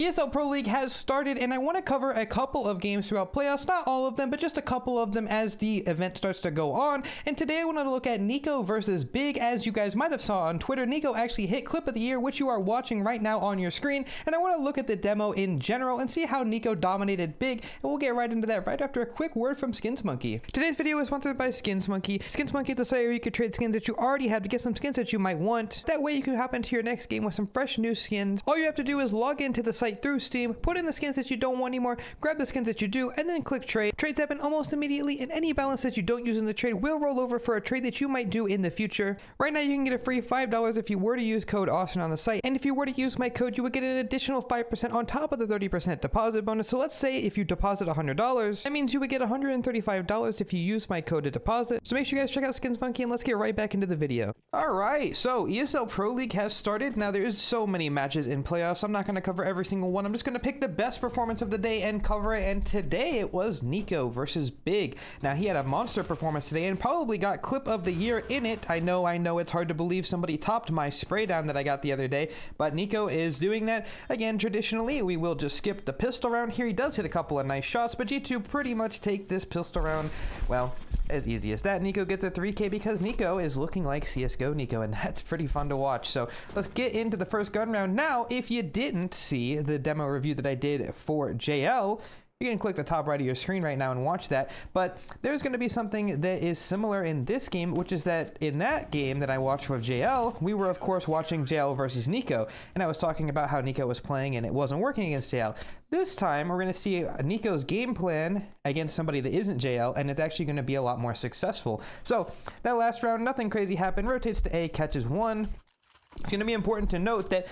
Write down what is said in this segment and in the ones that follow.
ESL Pro League has started, and I want to cover a couple of games throughout playoffs, not all of them, but just a couple of them as the event starts to go on. And today I want to look at NiKo versus Big. As you guys might have saw on Twitter, NiKo actually hit Clip of the Year, which you are watching right now on your screen. And I want to look at the demo in general and see how NiKo dominated Big, and we'll get right into that right after a quick word from SkinsMonkey. Today's video is sponsored by SkinsMonkey. SkinsMonkey is a site where you could trade skins that you already have to get some skins that you might want. That way you can hop into your next game with some fresh new skins. All you have to do is log into the site through Steam, put in the skins that you don't want anymore, grab the skins that you do, and then click trade. Trades happen almost immediately, and any balance that you don't use in the trade will roll over for a trade that you might do in the future. Right now you can get a free $5 if you were to use code Austin on the site, and if you were to use my code, you would get an additional 5% on top of the 30% deposit bonus. So let's say if you deposit $100, that means you would get $135 if you use my code to deposit. So make sure you guys check out SkinsMonkey, and let's get right back into the video. Alright, so ESL Pro League has started. Now there's so many matches in playoffs, I'm not going to cover every single one. I'm just going to pick the best performance of the day and cover it, and today it was NiKo versus Big. Now he had a monster performance today and probably got Clip of the Year in it. I know it's hard to believe somebody topped my spray down that I got the other day, but NiKo is doing that. Again, traditionally we will just skip the pistol round here. He does hit a couple of nice shots, but G2 pretty much take this pistol round, well, as easy as that. NiKo gets a 3K because NiKo is looking like CSGO NiKo, and that's pretty fun to watch. So let's get into the first gun round. Now, if you didn't see the demo review that I did for JL, you can click the top right of your screen right now and watch that. But there's going to be something that is similar in this game, which is that in that game that I watched with JL, we were of course watching JL versus NiKo, and I was talking about how NiKo was playing and it wasn't working against JL. This time we're going to see NiKo's game plan against somebody that isn't JL, and it's actually going to be a lot more successful. So that last round, nothing crazy happened. Rotates to A, catches one. It's going to be important to note that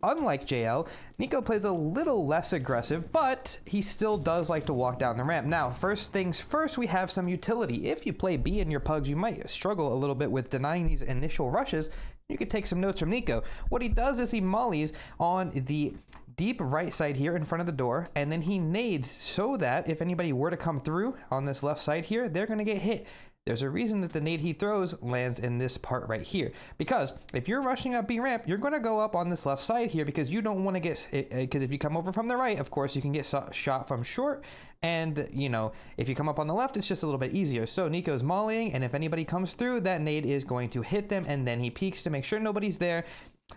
unlike JL, NiKo plays a little less aggressive, but he still does like to walk down the ramp. Now, first things first, we have some utility. If you play B in your pugs, you might struggle a little bit with denying these initial rushes. You could take some notes from NiKo. What he does is he mollies on the deep right side here in front of the door, and then he nades so that if anybody were to come through on this left side here, they're going to get hit. There's a reason that the nade he throws lands in this part right here, because if you're rushing up B ramp, you're going to go up on this left side here because you don't want to get, because if you come over from the right, of course you can get shot from short, and you know, if you come up on the left, it's just a little bit easier. So NiKo's mollying, and if anybody comes through, that nade is going to hit them, and then he peeks to make sure nobody's there,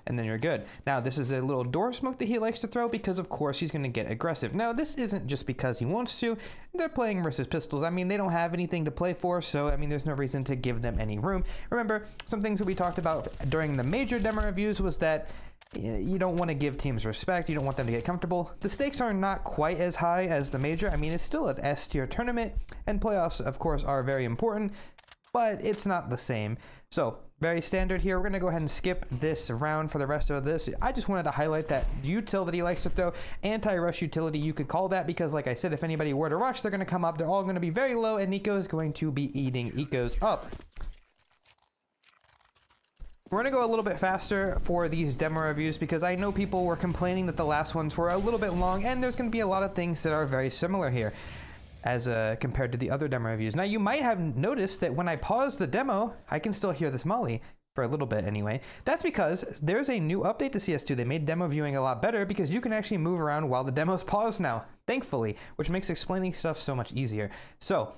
and then you're good. Now this is a little door smoke that he likes to throw because of course he's going to get aggressive. Now this isn't just because he wants to. They're playing versus pistols. I mean, they don't have anything to play for, so I mean there's no reason to give them any room. Remember, some things that we talked about during the major demo reviews was that you don't want to give teams respect. You don't want them to get comfortable. The stakes are not quite as high as the major. I mean, it's still an S tier tournament, and playoffs of course are very important, but it's not the same. So very standard here. We're going to go ahead and skip this round for the rest of this. I just wanted to highlight that util that he likes to throw. Anti-rush utility, you could call that, because like I said, if anybody were to rush, they're going to come up. They're all going to be very low, and NiKo is going to be eating ecos up. We're going to go a little bit faster for these demo reviews because I know people were complaining that the last ones were a little bit long, and there's going to be a lot of things that are very similar here as compared to the other demo reviews. Now you might have noticed that when I pause the demo, I can still hear this molly for a little bit anyway. That's because there's a new update to CS2. They made demo viewing a lot better because you can actually move around while the demo's paused now, thankfully, which makes explaining stuff so much easier. So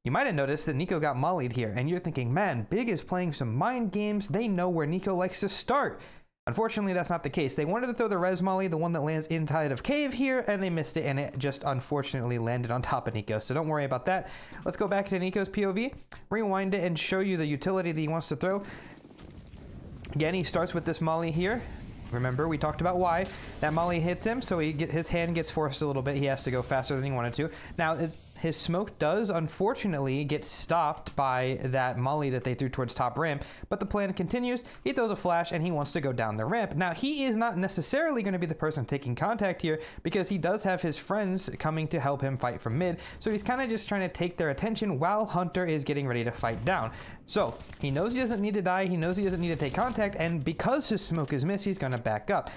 you might have noticed that NiKo got mollied here, and you're thinking, man, Big is playing some mind games. They know where NiKo likes to start. Unfortunately, that's not the case. They wanted to throw the res molly, the one that lands inside of cave here, and they missed it, and it just unfortunately landed on top of NiKo. So don't worry about that. Let's go back to NiKo's POV, rewind it, and show you the utility that he wants to throw. Again, he starts with this molly here. Remember, we talked about why. That molly hits him, so his hand gets forced a little bit. He has to go faster than he wanted to. Now, his smoke does unfortunately get stopped by that molly that they threw towards top ramp, but the plan continues. He throws a flash and he wants to go down the ramp. Now he is not necessarily going to be the person taking contact here because he does have his friends coming to help him fight from mid, so he's kind of just trying to take their attention while Hunter is getting ready to fight down. So he knows he doesn't need to die, he knows he doesn't need to take contact, and because his smoke is missed, he's going to back up.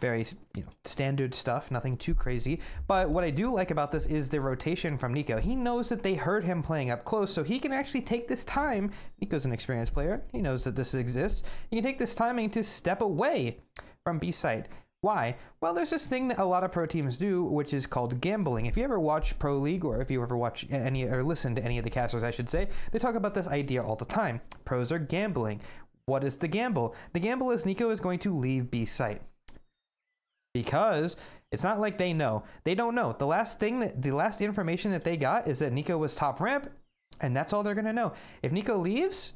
Very, standard stuff, nothing too crazy. But what I do like about this is the rotation from NiKo. He knows that they heard him playing up close, so he can actually take this time. NiKo's an experienced player. He knows that this exists. He can take this timing to step away from B side, Why? Well, there's this thing that a lot of pro teams do, which is called gambling. If you ever watch Pro League, or if you ever watch any, or listen to any of the casters, I should say, they talk about this idea all the time. Pros are gambling. What is the gamble? The gamble is NiKo is going to leave B site. Because it's not like they know. They don't know. The last information that they got is that NiKo was top ramp, and that's all they're going to know. If NiKo leaves,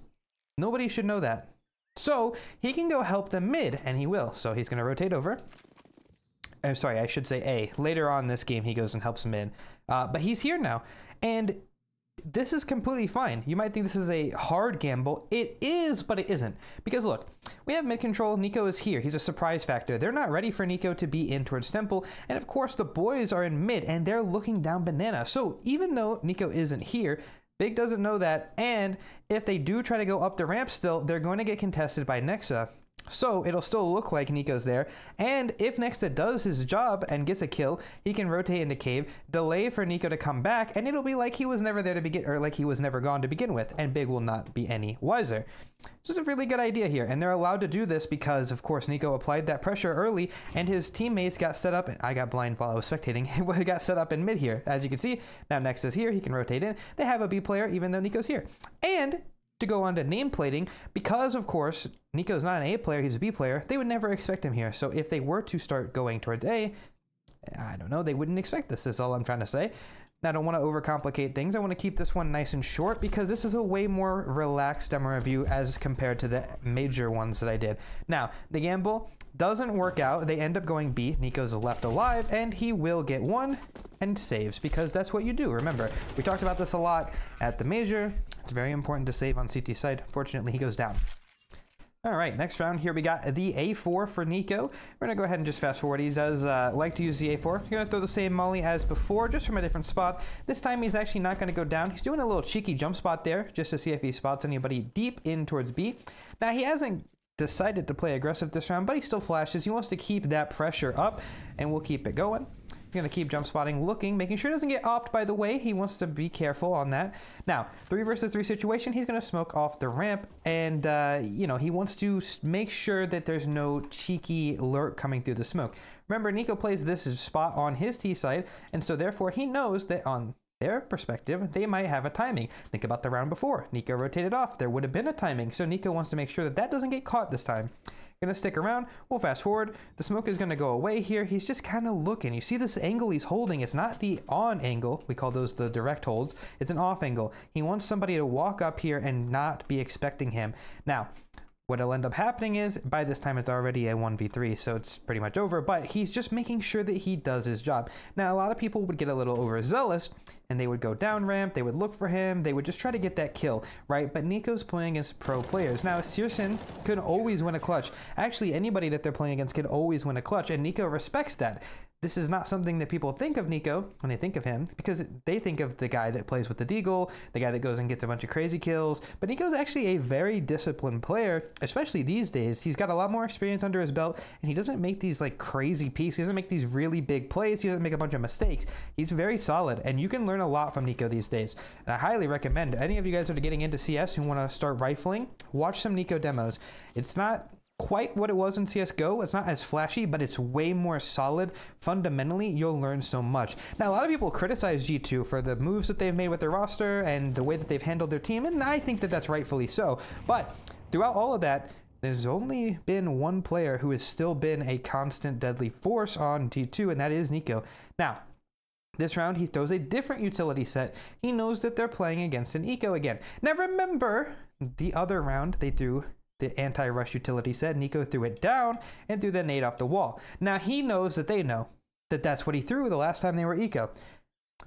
nobody should know that. So he can go help them mid, and he will. So he's going to rotate over. I'm sorry, I should say A. Later on in this game, he goes and helps mid. But he's here now. And this is completely fine. You might think this is a hard gamble. It is, but it isn't. Because look, we have mid control. NiKo is here. He's a surprise factor. They're not ready for NiKo to be in towards temple. And of course, the boys are in mid, and they're looking down banana. So even though NiKo isn't here, Big doesn't know that, and if they do try to go up the ramp still, they're going to get contested by Nexa. So it'll still look like NiKo's there, and if Nexa does his job and gets a kill, he can rotate into cave, delay for NiKo to come back, and it'll be like he was never there to begin, or like he was never gone to begin with, and Big will not be any wiser. So it's a really good idea here, and they're allowed to do this because, of course, NiKo applied that pressure early, and his teammates got set up. I got blind while I was spectating. He got set up in mid here. As you can see, now Nexa's here. He can rotate in. They have a B player, even though NiKo's here. And to go on to nameplating, because, of course, NiKo's not an A player, he's a B player, they would never expect him here. So if they were to start going towards A, I don't know, they wouldn't expect this. That's all I'm trying to say. Now, I don't want to overcomplicate things. I want to keep this one nice and short because this is a way more relaxed demo review as compared to the major ones that I did. Now, the gamble doesn't work out. They end up going B. NiKo's left alive, and he will get one and saves because that's what you do. Remember, we talked about this a lot at the major. It's very important to save on CT side. Fortunately, he goes down. All right, next round here we got the A4 for NiKo. We're gonna go ahead and just fast forward. He does like to use the A4. He's gonna throw the same molly as before, just from a different spot. This time he's actually not gonna go down. He's doing a little cheeky jump spot there, just to see if he spots anybody deep in towards B. Now he hasn't decided to play aggressive this round, but he still flashes. He wants to keep that pressure up, and we'll keep it going. He's going to keep jump spotting, looking, making sure he doesn't get opt, by the way. He wants to be careful on that. Now, 3 versus 3 situation, he's going to smoke off the ramp, and, you know, he wants to make sure that there's no cheeky lurk coming through the smoke. Remember, NiKo plays this spot on his T side, and so therefore he knows that on their perspective, they might have a timing. Think about the round before. NiKo rotated off. There would have been a timing, so NiKo wants to make sure that that doesn't get caught this time. Gonna stick around. We'll fast forward. The smoke is gonna go away here. He's just kind of looking. You see this angle he's holding. It's not the on angle. We call those the direct holds. It's an off angle. He wants somebody to walk up here and not be expecting him. Now, what'll end up happening is by this time it's already a 1v3, so it's pretty much over, but he's just making sure that he does his job. Now, a lot of people would get a little overzealous and they would go down ramp, they would look for him, they would just try to get that kill, right? But NiKo's playing against pro players. Now, Searson could always win a clutch. Actually, anybody that they're playing against could always win a clutch, and NiKo respects that. This is not something that people think of NiKo when they think of him, because they think of the guy that plays with the DEAGLE, the guy that goes and gets a bunch of crazy kills. But NiKo's actually a very disciplined player, especially these days. He's got a lot more experience under his belt, and he doesn't make these like crazy peaks. He doesn't make these really big plays. He doesn't make a bunch of mistakes. He's very solid, and you can learn a lot from NiKo these days. And I highly recommend any of you guys that are getting into CS who want to start rifling, watch some NiKo demos. It's not quite what it was in CSGO. It's not as flashy, but it's way more solid. Fundamentally, you'll learn so much. Now, a lot of people criticize G2 for the moves that they've made with their roster and the way that they've handled their team, and I think that that's rightfully so. But throughout all of that, there's only been one player who has still been a constant deadly force on G2, and that is NiKo. Now, this round, he throws a different utility set. He knows that they're playing against an eco again. Now, remember, the other round, they threw the anti-rush utility set. NiKo threw it down and threw the nade off the wall. Now he knows that they know that that's what he threw the last time they were eco.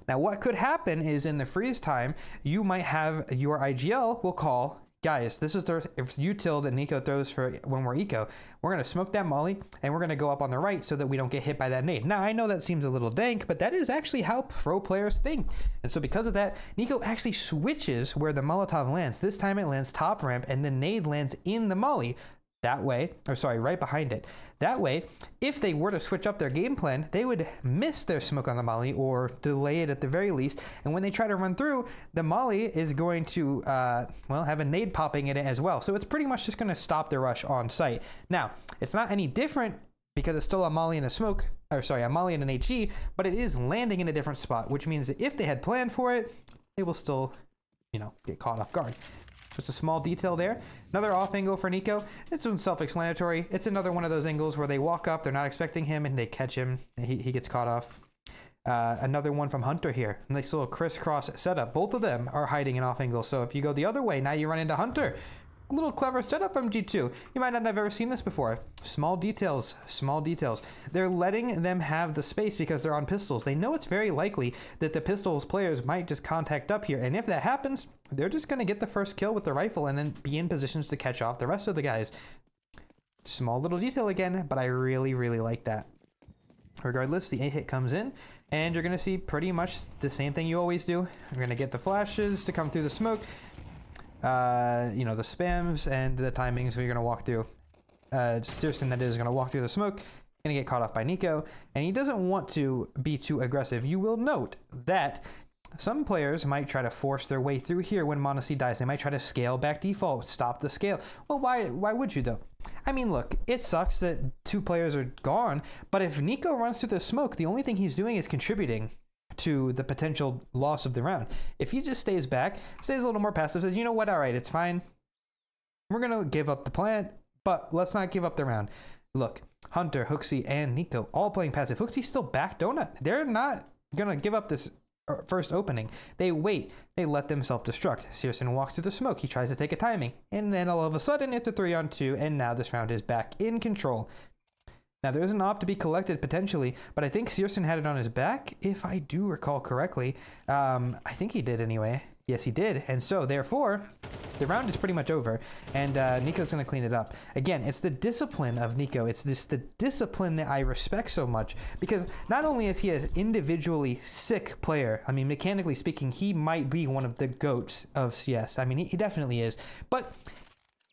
Now what could happen is in the freeze time, you might have your IGL will call, guys, this is the util that NiKo throws for when we're eco. We're going to smoke that molly and we're going to go up on the right so that we don't get hit by that nade. Now, I know that seems a little dank, but that is actually how pro players think. And so because of that, NiKo actually switches where the Molotov lands. This time it lands top ramp and the nade lands in the molly. That way, or sorry, right behind it. That way, if they were to switch up their game plan, they would miss their smoke on the molly or delay it at the very least. And when they try to run through, the molly is going to, well, have a nade popping in it as well. So it's pretty much just going to stop the rush on site. Now, it's not any different because it's still a molly and a smoke, or sorry, a molly and an HE, but it is landing in a different spot, which means that if they had planned for it, they will still, you know, get caught off guard. Just a small detail there. Another off angle for NiKo. It's self-explanatory. It's another one of those angles where they walk up, they're not expecting him, and they catch him. He gets caught off. Another one from Hunter here. Nice little crisscross setup. Both of them are hiding an off angle. So if you go the other way, now you run into Hunter. A little clever setup from G2. You might not have ever seen this before. Small details, small details. They're letting them have the space because they're on pistols. They know it's very likely that the pistols players might just contact up here. And if that happens, they're just going to get the first kill with the rifle and then be in positions to catch off the rest of the guys. Small little detail again, but I really, really like that. Regardless, the A hit comes in, and you're going to see pretty much the same thing you always do. You're going to get the flashes to come through the smoke. You know, the spams and the timings where you're going to walk through. Searson, that is, going to walk through the smoke, going to get caught off by NiKo, and he doesn't want to be too aggressive. You will note that some players might try to force their way through here when Monacy dies. They might try to scale back default, stop the scale. Well, why would you though? I mean, look, it sucks that two players are gone, but if NiKo runs through the smoke, the only thing he's doing is contributing to the potential loss of the round. If he just stays back, stays a little more passive, says, you know what, all right, it's fine. We're going to give up the plant, but let's not give up the round. Look, Hunter, Hooksy, and NiKo all playing passive. Hooksy's still back donut. They're not going to give up this first opening. They wait. They let them self-destruct. Searson walks through the smoke. He tries to take a timing. And then all of a sudden, it's a 3-on-2, and now this round is back in control. Now, there is an op to be collected potentially, but I think Searson had it on his back, if I do recall correctly. I think he did anyway. Yes, he did. And so, therefore, the round is pretty much over, and NiKo's going to clean it up. Again, it's the discipline of NiKo. It's the discipline that I respect so much, because not only is he an individually sick player, I mean, mechanically speaking, he might be one of the GOATs of CS. I mean, he definitely is. But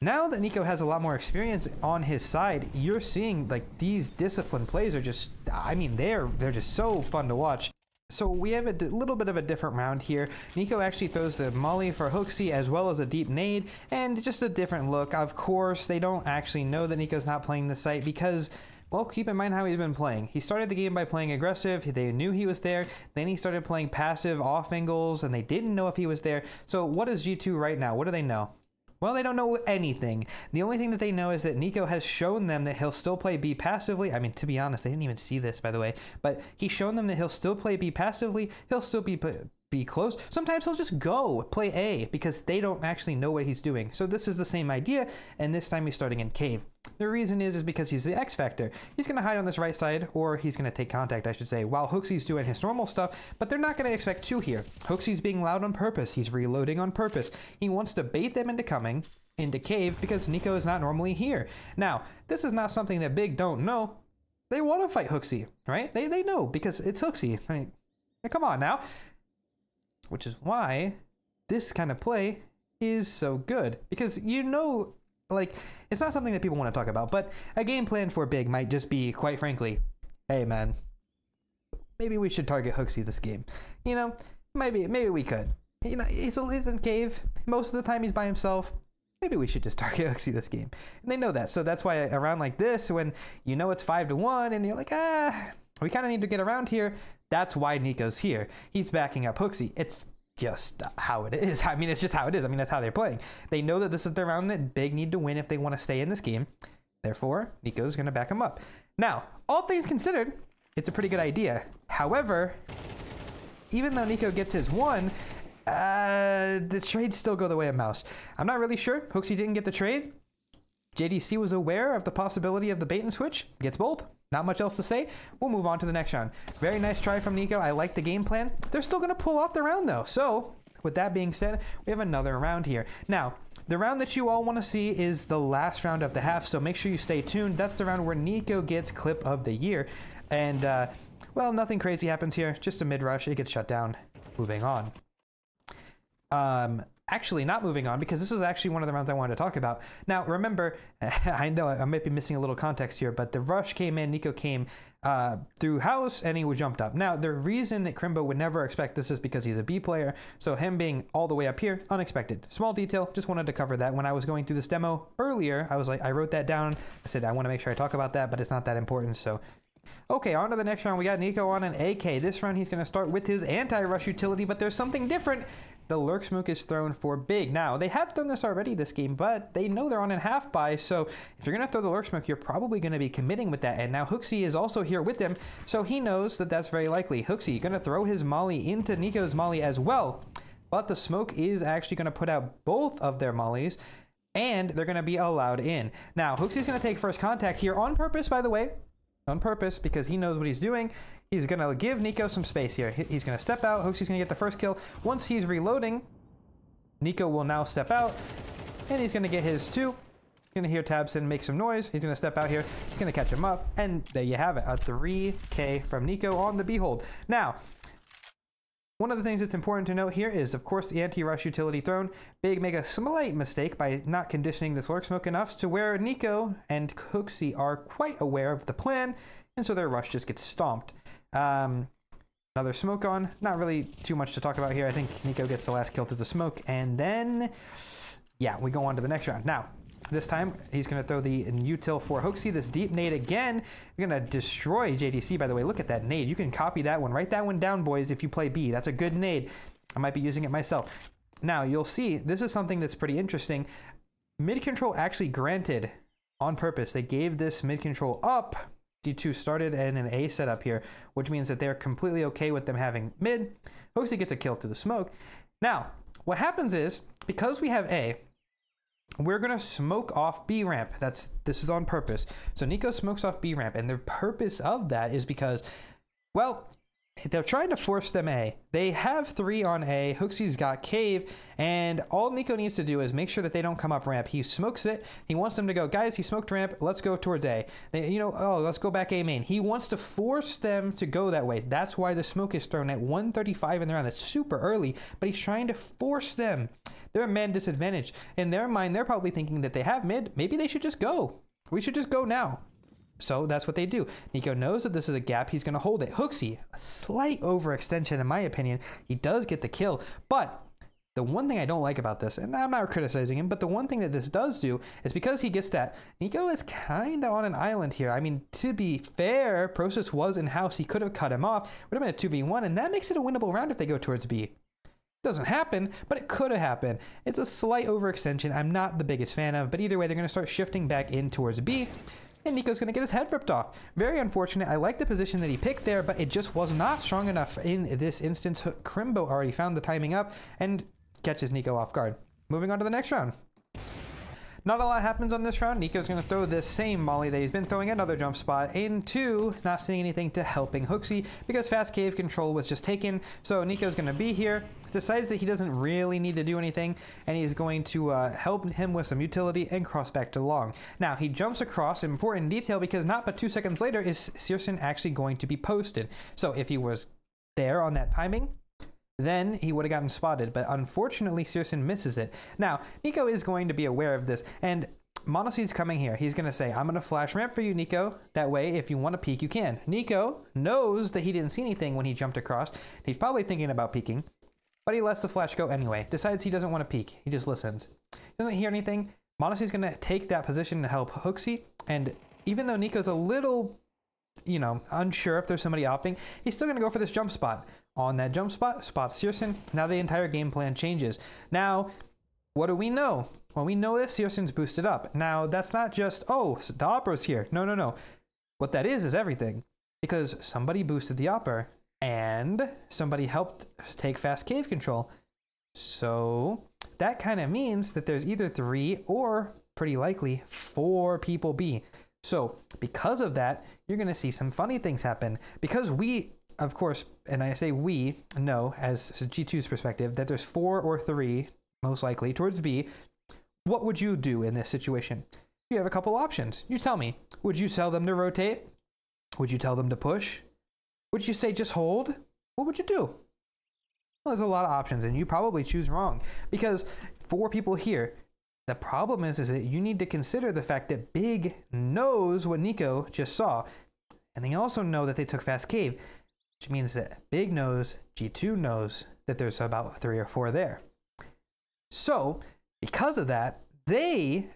now that NiKo has a lot more experience on his side, you're seeing, like, these disciplined plays are just, I mean, they're just so fun to watch. So we have a little bit of a different round here. NiKo actually throws the molly for Hooksy as well as a deep nade, and just a different look. Of course, they don't actually know that NiKo's not playing the site because, well, keep in mind how he's been playing. He started the game by playing aggressive. They knew he was there. Then he started playing passive off angles, and they didn't know if he was there. So what is G2 right now? What do they know? Well, they don't know anything. The only thing that they know is that NiKo has shown them that he'll still play B passively. I mean, to be honest, they didn't even see this, by the way. But he's shown them that he'll still play B passively. He'll still be close. Sometimes he'll just go play A because they don't actually know what he's doing. So this is the same idea, and this time he's starting in cave. The reason is because he's the X factor. He's going to hide on this right side, or he's going to take contact, I should say, while Hooksy's doing his normal stuff, but they're not going to expect two here. Hooksy's being loud on purpose. He's reloading on purpose. He wants to bait them into coming into cave because NiKo is not normally here. Now, this is not something that Big don't know. They want to fight Hooksy, right? They know because it's Hooksy. I mean, come on now. Which is why this kind of play is so good, because you know, like, it's not something that people want to talk about, but a game plan for Big might just be, quite frankly, hey man, maybe we should target Hooksy this game. You know, maybe we could. You know, he's in cave. Most of the time he's by himself. Maybe we should just target Hooksy this game. And they know that. So that's why around like this, when you know it's 5-1 and you're like, we kind of need to get around here. That's why NiKo's here. He's backing up Hooksy. It's just how it is. I mean, it's just how it is. I mean, that's how they're playing. They know that this is the round that Big need to win if they want to stay in this game. Therefore, NiKo's going to back him up. Now, all things considered, it's a pretty good idea. However, even though NiKo gets his one, the trades still go the way of mouse. I'm not really sure. Hooksy didn't get the trade. JDC was aware of the possibility of the bait and switch. Gets both. Not much else to say. We'll move on to the next round. Very nice try from NiKo. I like the game plan. They're still going to pull off the round though. So with that being said, we have another round here. Now, the round that you all want to see is the last round of the half. So make sure you stay tuned. That's the round where NiKo gets clip of the year. And, well, nothing crazy happens here. Just a mid rush. It gets shut down. Moving on. Actually not moving on, because this is actually one of the rounds I wanted to talk about. Now, remember, I know I might be missing a little context here, but the rush came in, NiKo came through house, and he jumped up. Now, the reason that Crimbo would never expect this is because he's a B player, so him being all the way up here, unexpected. Small detail, just wanted to cover that. When I was going through this demo earlier, I was like, I wrote that down. I said, I want to make sure I talk about that, but it's not that important, so... Okay, on to the next round. We got NiKo on an AK. This round, he's going to start with his anti-rush utility, but there's something different. The lurk smoke is thrown for big. Now, they have done this already this game, but they know they're on a half buy, so if you're going to throw the lurk smoke, you're probably going to be committing with that. And now Hooksy is also here with them, so he knows that that's very likely. Hooksy going to throw his molly into NiKo's molly as well, but the smoke is actually going to put out both of their mollies, and they're going to be allowed in. Now, Hooksy's going to take first contact here on purpose, by the way. On purpose, because he knows what he's doing. He's going to give NiKo some space here. He's going to step out. Hooksy's going to get the first kill. Once he's reloading, NiKo will now step out, and he's going to get his 2. You're going to hear Tabson make some noise. He's going to step out here. He's going to catch him up, and there you have it. A 3K from NiKo on the Behold. Now, one of the things that's important to note here is, of course, the anti-rush utility thrown. Big make a slight mistake by not conditioning this lurk smoke enough to where NiKo and Hooksy are quite aware of the plan, and so their rush just gets stomped. Another smoke on. Not really too much to talk about here. I think NiKo gets the last kill to the smoke, and then, yeah, we go on to the next round. Now, this time, he's going to throw the util for Hooksy, this deep nade again. You're going to destroy JDC, by the way. Look at that nade. You can copy that one. Write that one down, boys, if you play B. That's a good nade. I might be using it myself. Now, you'll see, this is something that's pretty interesting. Mid-control actually granted on purpose. They gave this mid-control up. D2 started in an A setup here, which means that they're completely okay with them having mid. Hooksy gets a kill to the smoke. Now, what happens is, because we have A, we're going to smoke off B ramp. This is on purpose. So NiKo smokes off B ramp, and the purpose of that is because, well, they're trying to force them A. They have 3 on A. Hooksy's got cave, and all NiKo needs to do is make sure that they don't come up ramp. He smokes it. He wants them to go, guys, he smoked ramp. Let's go towards A. Let's go back A main. He wants to force them to go that way. That's why the smoke is thrown at 1:35 in the round. That's super early, but he's trying to force them. They're a man disadvantage. In their mind, they're probably thinking that they have mid. Maybe they should just go. We should just go now. So that's what they do. NiKo knows that this is a gap. He's going to hold it. Hooksy, a slight overextension in my opinion. He does get the kill. But the one thing I don't like about this, and I'm not criticizing him, but the one thing that this does do is because he gets that, NiKo is kind of on an island here. I mean, to be fair, Process was in-house. He could have cut him off. Would have been a 2v1, and that makes it a winnable round if they go towards B. Doesn't happen, but it could have happened. It's a slight overextension I'm not the biggest fan of, but either way, they're going to start shifting back in towards B. And NiKo's going to get his head ripped off. Very unfortunate. I like the position that he picked there, but it just was not strong enough in this instance. Crimbo already found the timing up and catches NiKo off guard. Moving on to the next round. Not a lot happens on this round. NiKo's going to throw this same molly that he's been throwing another jump spot into, not seeing anything to helping Hooksy because fast cave control was just taken. So NiKo's going to be here, decides that he doesn't really need to do anything, and he's going to help him with some utility and cross back to long. Now, he jumps across, important detail, because not but 2 seconds later is Searson actually going to be posted. So if he was there on that timing, then he would have gotten spotted, but unfortunately Searson misses it. Now, NiKo is going to be aware of this, and Monoseed's coming here. He's going to say, I'm going to flash ramp for you, NiKo. That way, if you want to peek, you can. NiKo knows that he didn't see anything when he jumped across. He's probably thinking about peeking, but he lets the flash go anyway. Decides he doesn't want to peek. He just listens. Doesn't hear anything. Monoseed's going to take that position to help Hooksy, and even though NiKo's a little, unsure if there's somebody opting, he's still going to go for this jump spot. On that jump spot, spots Searson. Now the entire game plan changes. Now, what do we know? Well, we know that Searson's boosted up. Now, that's not just, oh, the Opera's here. No. What that is everything. Because somebody boosted the Opera, and somebody helped take fast cave control. So, that kind of means that there's either 3 or, pretty likely, 4 people B. So, because of that, you're going to see some funny things happen. Because we, of course, and I say we know, as G2's perspective, that there's 4 or 3, most likely, towards B. What would you do in this situation? You have a couple options. You tell me. Would you tell them to rotate? Would you tell them to push? Would you say just hold? What would you do? Well, there's a lot of options, and you probably choose wrong. Because 4 people here, the problem is that you need to consider the fact that Big knows what NiKo just saw. And they also know that they took Fast Cave, which means that Big knows, G2 knows that there's about 3 or 4 there. So, because of that, they,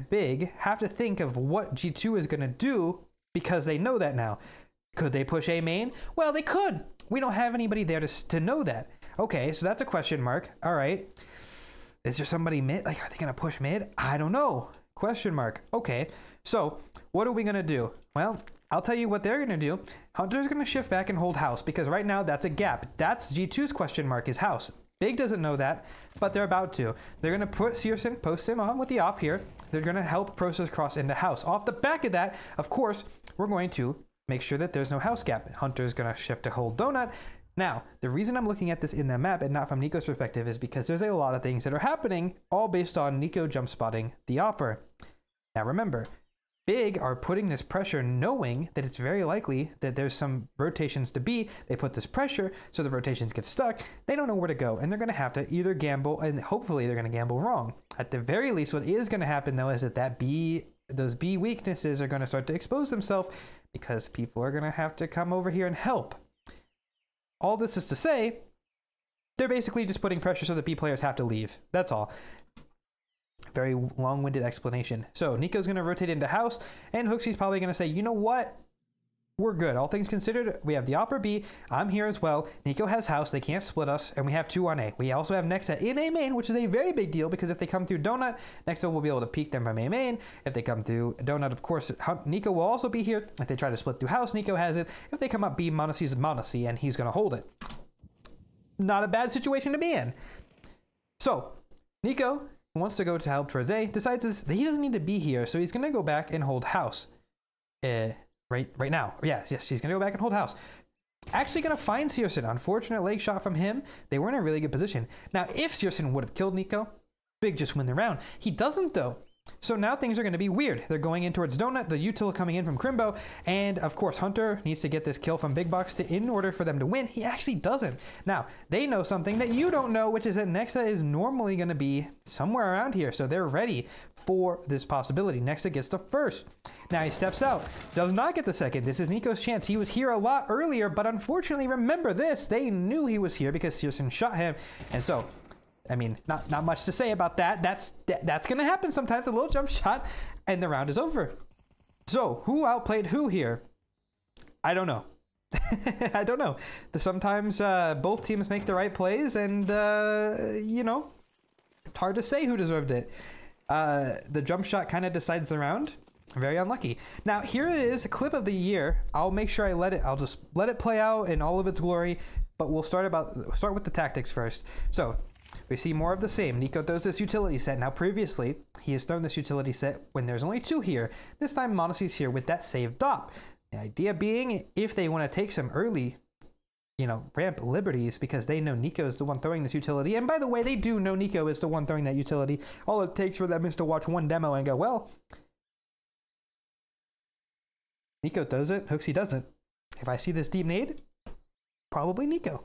Big, have to think of what G2 is going to do because they know that now. Could they push A main? Well, they could. We don't have anybody there to know that. Okay, so that's a question mark. All right. Is there somebody mid? Like, are they going to push mid? I don't know. Question mark. Okay, so what are we going to do? Well, I'll tell you what they're going to do. Hunter's going to shift back and hold house because right now that's a gap. That's G2's question mark is house. Big doesn't know that, but they're about to. They're going to put Searson, post him on with the op here. They're going to help Process cross into house. Off the back of that, of course, we're going to make sure that there's no house gap. Hunter's going to shift to hold donut. Now, the reason I'm looking at this in the map and not from NiKo's perspective is because there's a lot of things that are happening, all based on NiKo jump spotting the opper. Now remember, Big are putting this pressure knowing that it's very likely that there's some rotations to be. They put this pressure so the rotations get stuck. They don't know where to go, and they're going to have to either gamble, and hopefully they're going to gamble wrong. At the very least, what is going to happen though is that those B weaknesses are going to start to expose themselves because people are going to have to come over here and help. All this is to say, they're basically just putting pressure so the B players have to leave. That's all. Very long-winded explanation. So NiKo's going to rotate into house, and Hooksy's probably going to say, you know what? We're good. All things considered, we have the opper B. I'm here as well. NiKo has house. They can't split us, and we have 2 on A. We also have Nexa in A main, which is a very big deal because if they come through Donut, Nexa will be able to peek them from A main. If they come through Donut, of course, NiKo will also be here. If they try to split through house, NiKo has it. If they come up B, Monacy's Monacy, and he's going to hold it. Not a bad situation to be in. So, NiKo wants to go to help towards A, decides that he doesn't need to be here, so he's going to go back and hold house. Right now. Yes, he's going to go back and hold house. Actually going to find Searson. Unfortunate leg shot from him. They were in a really good position. Now, if Searson would have killed NiKo, Big just win the round. He doesn't, though. So now things are going to be weird. They're going in towards Donut, the util coming in from Crimbo, and of course Hunter needs to get this kill from Big Box in order for them to win. He actually doesn't. Now, they know something that you don't know, which is that Nexa is normally going to be somewhere around here, so they're ready for this possibility. Nexa gets the first. Now he steps out, does not get the second. This is NiKo's chance. He was here a lot earlier, but unfortunately, remember this, they knew he was here because Searson shot him, and so I mean, not much to say about that. That's going to happen sometimes, a little jump shot, and the round is over. So, who outplayed who here? I don't know. I don't know. Sometimes both teams make the right plays, and, you know, it's hard to say who deserved it. The jump shot kind of decides the round. Very unlucky. Now, here it is, a clip of the year. I'll make sure I'll just let it play out in all of its glory, but we'll start with the tactics first. So, we see more of the same. NiKo throws this utility set. Now previously, he has thrown this utility set when there's only 2 here. This time Monacy's here with that saved dop. The idea being, if they want to take some early, you know, ramp liberties because they know NiKo is the one throwing this utility. And by the way, they do know NiKo is the one throwing that utility. All it takes for them is to watch one demo and go, well, NiKo does it, Hooksy doesn't. If I see this deep nade, probably NiKo.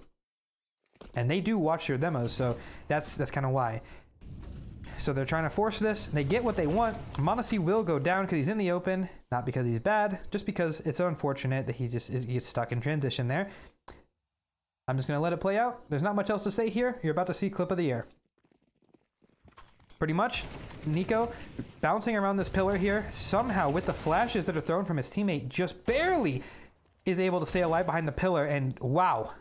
And they do watch your demos, so that's kind of why. So they're trying to force this. They get what they want. Monacy will go down because he's in the open, not because he's bad, just because it's unfortunate that he gets stuck in transition there. I'm just going to let it play out. There's not much else to say here. You're about to see clip of the year. Pretty much, NiKo bouncing around this pillar here, somehow with the flashes that are thrown from his teammate, just barely is able to stay alive behind the pillar, and wow.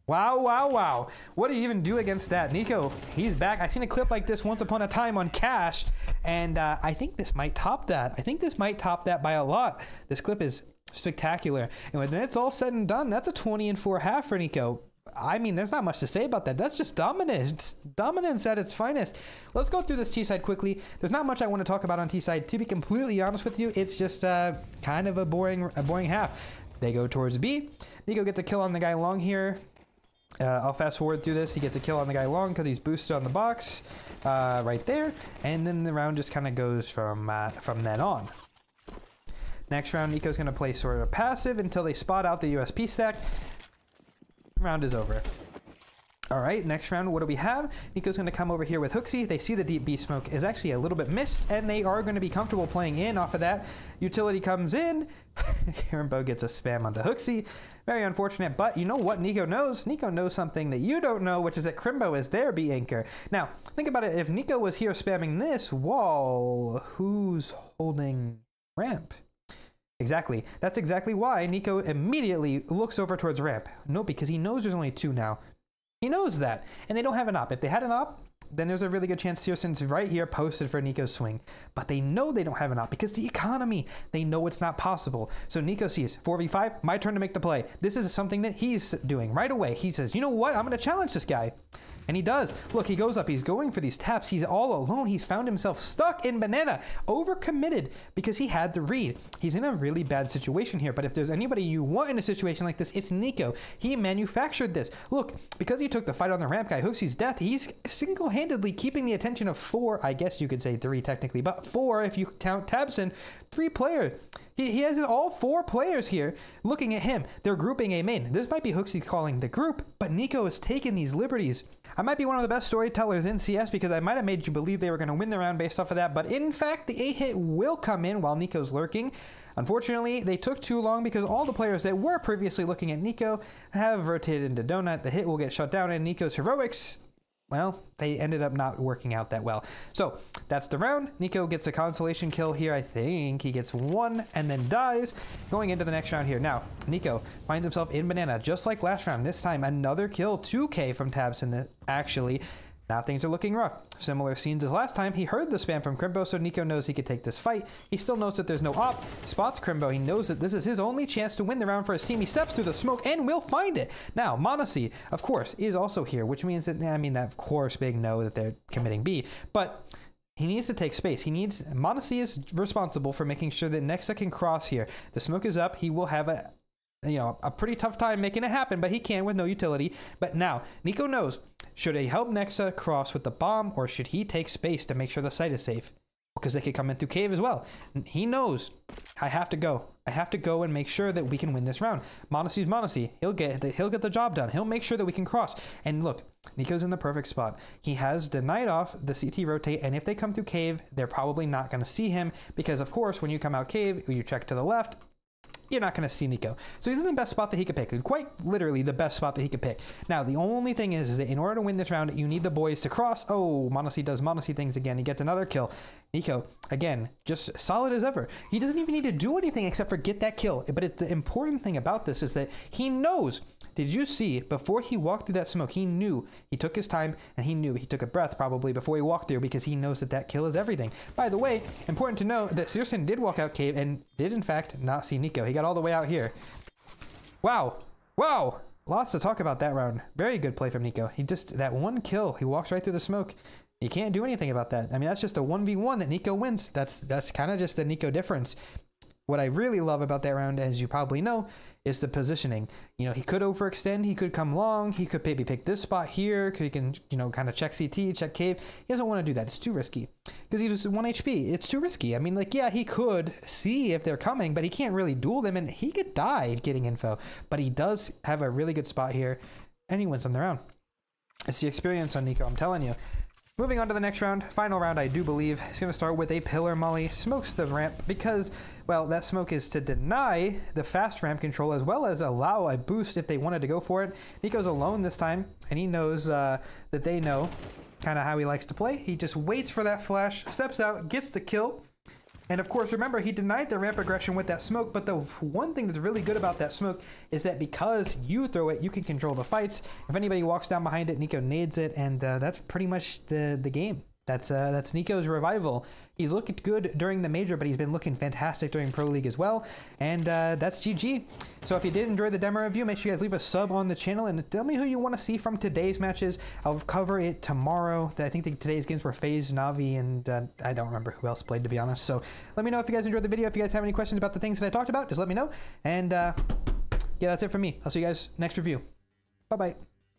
Wow. What do you even do against that? NiKo, he's back. I've seen a clip like this once upon a time on Cash, and I think this might top that. I think this might top that by a lot. This clip is spectacular. And when it's all said and done, that's a 20-4 half for NiKo. I mean, there's not much to say about that. That's just dominance. Dominance at its finest. Let's go through this T-side quickly. There's not much I want to talk about on T-side. To be completely honest with you, it's just kind of a boring half. They go towards B. NiKo gets a kill on the guy long here. I'll fast forward through this. He gets a kill on the guy long because he's boosted on the box right there. And then the round just kind of goes from then on. Next round, NiKo's going to play sort of passive until they spot out the USP stack. Round is over. All right, next round, what do we have? NiKo's going to come over here with Hooksy. They see the deep B smoke is actually a little bit missed, and they are going to be comfortable playing in off of that. Utility comes in. Crimbo gets a spam onto Hooksy. Very unfortunate, but you know what NiKo knows? NiKo knows something that you don't know, which is that Crimbo is their B anchor. Now, think about it. If NiKo was here spamming this wall, who's holding ramp? Exactly. That's exactly why NiKo immediately looks over towards ramp. No, because he knows there's only 2 now. He knows that, and they don't have an op. If they had an op, then there's a really good chance Searson's right here posted for NiKo's swing. But they know they don't have an op because the economy, they know it's not possible. So NiKo sees 4v5, my turn to make the play. This is something that he's doing right away. He says, you know what? I'm going to challenge this guy. And he does. Look, he goes up. He's going for these taps. He's all alone. He's found himself stuck in banana, overcommitted because he had the read. He's in a really bad situation here. But if there's anybody you want in a situation like this, it's NiKo. He manufactured this. Look, because he took the fight on the ramp guy, Hooksy's death, he's single-handedly keeping the attention of 4, I guess you could say 3 technically, but 4 if you count Tabson, 3 players. He has all 4 players here looking at him. They're grouping a main. This might be Hooksy calling the group, but NiKo is taking these liberties. I might be one of the best storytellers in CS because I might have made you believe they were going to win the round based off of that, but in fact, the A hit will come in while NiKo's lurking. Unfortunately, they took too long because all the players that were previously looking at NiKo have rotated into Donut. The hit will get shut down, and NiKo's heroics, well, they ended up not working out that well. So that's the round. NiKo gets a consolation kill here. I think he gets 1 and then dies going into the next round here. Now, NiKo finds himself in banana just like last round. This time, another kill, 2K from Tabson actually. Now things are looking rough. Similar scenes as last time. He heard the spam from Crimbo, so NiKo knows he could take this fight. He still knows that there's no op. Spots Crimbo. He knows that this is his only chance to win the round for his team. He steps through the smoke and will find it. Now, m0NESY, of course, is also here, which means that, I mean, that of course, big no that they're committing B, but he needs to take space. m0NESY is responsible for making sure that Nexa can cross here. The smoke is up. He will have a pretty tough time making it happen, but he can with no utility. But now, NiKo knows, should he help Nexa cross with the bomb, or should he take space to make sure the site is safe? Because they could come in through cave as well. He knows, I have to go. I have to go and make sure that we can win this round. m0NESY's m0NESY. He'll get the job done. He'll make sure that we can cross. And look, NiKo's in the perfect spot. He has denied off the CT rotate, and if they come through cave, they're probably not going to see him because, of course, when you come out cave, you check to the left, you're not going to see NiKo. So he's in the best spot that he could pick. Quite literally the best spot that he could pick. Now, the only thing is that in order to win this round, you need the boys to cross. Oh, m0NESY does m0NESY things again. He gets another kill. NiKo, again, just solid as ever. He doesn't even need to do anything except for get that kill. But the important thing about this is that he knows. Did you see, before he walked through that smoke, he knew, he took his time, and he knew, he took a breath probably before he walked through because he knows that that kill is everything. By the way, important to know that Searson did walk out cave and did in fact not see NiKo. He got all the way out here. Wow. Wow. Lots to talk about that round. Very good play from NiKo. He just, that one kill, he walks right through the smoke. You can't do anything about that. I mean, that's just a 1v1 that NiKo wins. That's kind of just the NiKo difference. What I really love about that round, as you probably know, is the positioning. You know, he could overextend, he could come long, he could maybe pick this spot here, he can, you know, kind of check CT, check cave. He doesn't want to do that. It's too risky. Because he was 1 HP. It's too risky. I mean, like, yeah, he could see if they're coming, but he can't really duel them, and he could die getting info. But he does have a really good spot here, and he wins them the round. It's the experience on NiKo, I'm telling you. Moving on to the next round, final round I do believe. It's going to start with a pillar molly, smokes the ramp because, well, that smoke is to deny the fast ramp control as well as allow a boost if they wanted to go for it. NiKo's alone this time, and he knows that they know kind of how he likes to play. He just waits for that flash, steps out, gets the kill. And of course, remember, he denied the ramp aggression with that smoke, but the one thing that's really good about that smoke is that because you throw it, you can control the fights. If anybody walks down behind it, NiKo nades it, and that's pretty much the game. That's NiKo's revival. He looked good during the major, but he's been looking fantastic during Pro League as well. And that's GG. So if you did enjoy the demo review, make sure you guys leave a sub on the channel and tell me who you want to see from today's matches. I'll cover it tomorrow. I think today's games were FaZe, Na'Vi, and I don't remember who else played, to be honest. So let me know if you guys enjoyed the video. If you guys have any questions about the things that I talked about, just let me know. And yeah, that's it from me. I'll see you guys next review. Bye-bye.